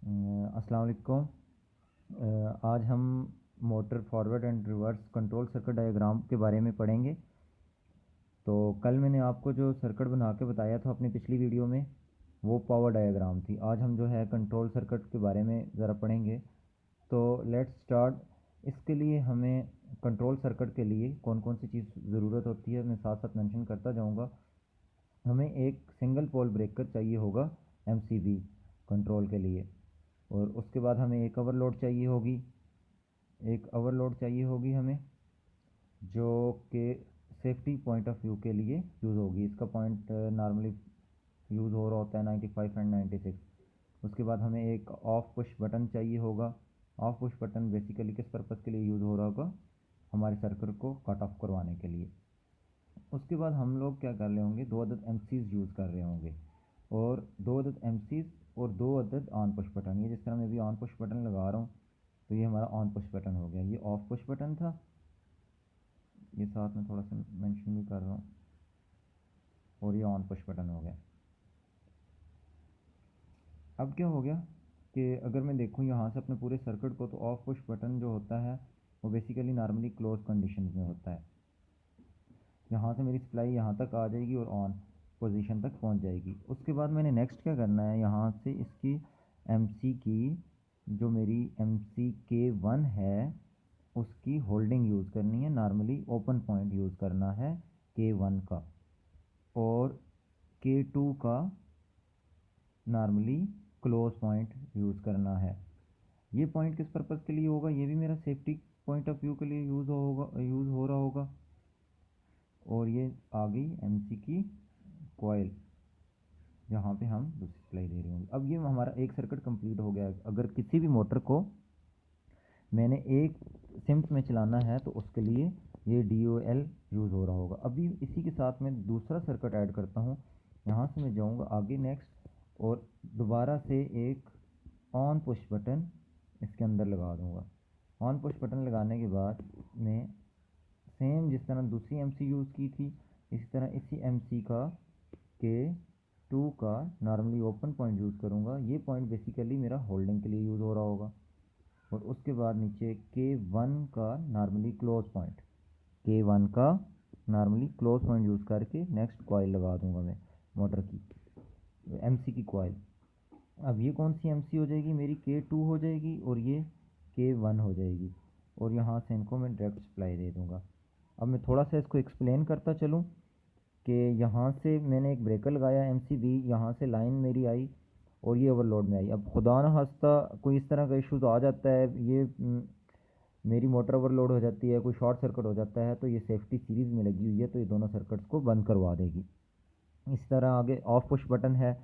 अस्सलाम वालेकुम। आज हम motor forward and reverse control circuit diagram के बारे में पढ़ेंगे। तो कल मैंने आपको जो सर्किट बना के बताया था अपनी पिछली वीडियो में, वो पावर डायग्राम थी। आज हम जो है कंट्रोल सर्किट के बारे में ज़रा पढ़ेंगे। तो लेट्स स्टार्ट। इसके लिए हमें कंट्रोल सर्किट के लिए कौन कौन सी चीज़ ज़रूरत होती है मैं साथ साथ मेंशन करता जाऊँगा। हमें एक सिंगल पोल ब्रेकर चाहिए होगा एमसीबी कंट्रोल के लिए, और उसके बाद हमें एक ओवरलोड चाहिए होगी हमें, जो कि सेफ्टी पॉइंट ऑफ व्यू के लिए यूज़ होगी। इसका पॉइंट नॉर्मली यूज़ हो रहा होता है 95 एंड 96। उसके बाद हमें एक ऑफ पुश बटन चाहिए होगा। ऑफ पुश बटन बेसिकली किस पर्पज़ के लिए यूज़ हो रहा होगा, हमारे सर्किट को कट ऑफ करवाने के लिए। उसके बाद हम लोग क्या कर रहे होंगे, 2 अदद एमसीज यूज़ कर रहे होंगे, और 2 अदद एमसीज और 2 अदद ऑन पुश बटन। ये जिस तरह मैं भी ऑन पुश बटन लगा रहा हूँ, तो ये हमारा ऑन पुश बटन हो गया। ये ऑफ पुश बटन था, ये साथ में थोड़ा सा मेंशन भी कर रहा हूँ, और ये ऑन पुश बटन हो गया। अब क्या हो गया कि अगर मैं देखूँ यहाँ से अपने पूरे सर्किट को, तो ऑफ पुश बटन जो होता है वो बेसिकली नॉर्मली क्लोज कंडीशन में होता है। यहाँ से मेरी सप्लाई यहाँ तक आ जाएगी और ऑन पोजीशन तक पहुँच जाएगी। उसके बाद मैंने नेक्स्ट क्या करना है, यहाँ से इसकी एमसी की, जो मेरी एमसी K1 है, उसकी होल्डिंग यूज़ करनी है। नॉर्मली ओपन पॉइंट यूज़ करना है K1 का, और K2 का नॉर्मली क्लोज पॉइंट यूज़ करना है। ये पॉइंट किस पर्पज़ के लिए होगा, ये भी मेरा सेफ्टी पॉइंट ऑफ व्यू के लिए यूज़ हो रहा होगा। और ये आ गई एमसी की कॉइल, जहाँ पे हम दूसरी सप्लाई दे रहे होंगे। अब ये हमारा एक सर्किट कंप्लीट हो गया। अगर किसी भी मोटर को मैंने एक सिम्स में चलाना है, तो उसके लिए ये DOL यूज़ हो रहा होगा। अभी इसी के साथ मैं दूसरा सर्किट ऐड करता हूँ। यहाँ से मैं जाऊँगा आगे नेक्स्ट, और दोबारा से एक ऑन पुश बटन इसके अंदर लगा दूँगा। ऑन पुश बटन लगाने के बाद मैं सेम जिस तरह दूसरी एमसी यूज़ की थी, इसी तरह इसी एमसी का K2 का नॉर्मली ओपन पॉइंट यूज़ करूँगा। ये पॉइंट बेसिकली मेरा होल्डिंग के लिए यूज़ हो रहा होगा। और उसके बाद नीचे K1 का नॉर्मली क्लोज पॉइंट, K1 का नॉर्मली क्लोज पॉइंट यूज़ करके नेक्स्ट कॉइल लगा दूंगा मैं मोटर की, एमसी की कॉइल। अब ये कौन सी एमसी हो जाएगी, मेरी K2 हो जाएगी, और ये K1 हो जाएगी। और यहाँ से इनको मैं डायरेक्ट सप्लाई दे दूँगा। अब मैं थोड़ा सा इसको एक्सप्लेन करता चलूँ कि यहाँ से मैंने एक ब्रेकर लगाया MCB, यहाँ से लाइन मेरी आई और ये ओवरलोड में आई। अब खुदा न खास्ता कोई इस तरह का इशू तो आ जाता है, ये मेरी मोटर ओवरलोड हो जाती है, कोई शॉर्ट सर्किट हो जाता है, तो ये सेफ्टी सीरीज़ में लगी हुई है, तो ये दोनों सर्किट्स को बंद करवा देगी। इस तरह आगे ऑफ पुश बटन है।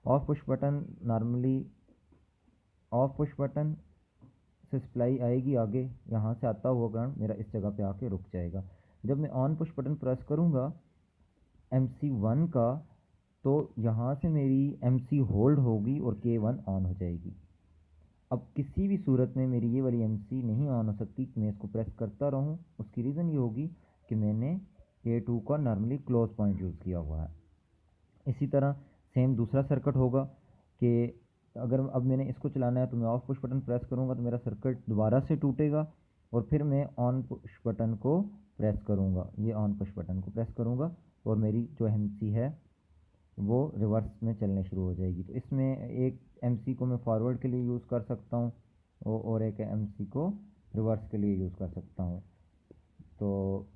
Of push button normally of push button से सप्लाई आएगी आगे, यहाँ से आता हुआ करंट मेरा इस जगह पे आके रुक जाएगा। जब मैं ऑन पुश बटन प्रेस करूँगा MC1 का, तो यहाँ से मेरी MC होल्ड होगी और K1 ऑन हो जाएगी। अब किसी भी सूरत में मेरी ये वाली MC नहीं ऑन हो सकती कि मैं इसको प्रेस करता रहूँ। उसकी रीज़न ये होगी कि मैंने K2 का नॉर्मली क्लोज पॉइंट यूज़ किया हुआ है। इसी तरह सेम दूसरा सर्किट होगा कि अगर अब मैंने इसको चलाना है, तो मैं ऑफ पुश बटन प्रेस करूँगा तो मेरा सर्किट दोबारा से टूटेगा, और फिर मैं ऑन पुश बटन को प्रेस करूँगा, ये ऑन पुश बटन को प्रेस करूँगा, और मेरी जो MC है वो रिवर्स में चलने शुरू हो जाएगी। तो इसमें एक MC को मैं फॉरवर्ड के लिए यूज़ कर सकता हूँ, और एक MC को रिवर्स के लिए यूज़ कर सकता हूँ। तो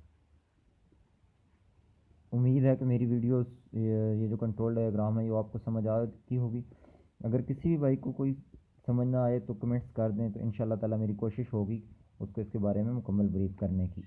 उम्मीद है कि मेरी वीडियोस, ये जो कंट्रोल डायग्राम है, ये आपको समझ आती होगी। अगर किसी भी भाई को कोई समझ ना आए तो कमेंट्स कर दें, तो इंशाल्लाह ताला मेरी कोशिश होगी उसको इसके बारे में मुकम्मल ब्रीफ करने की।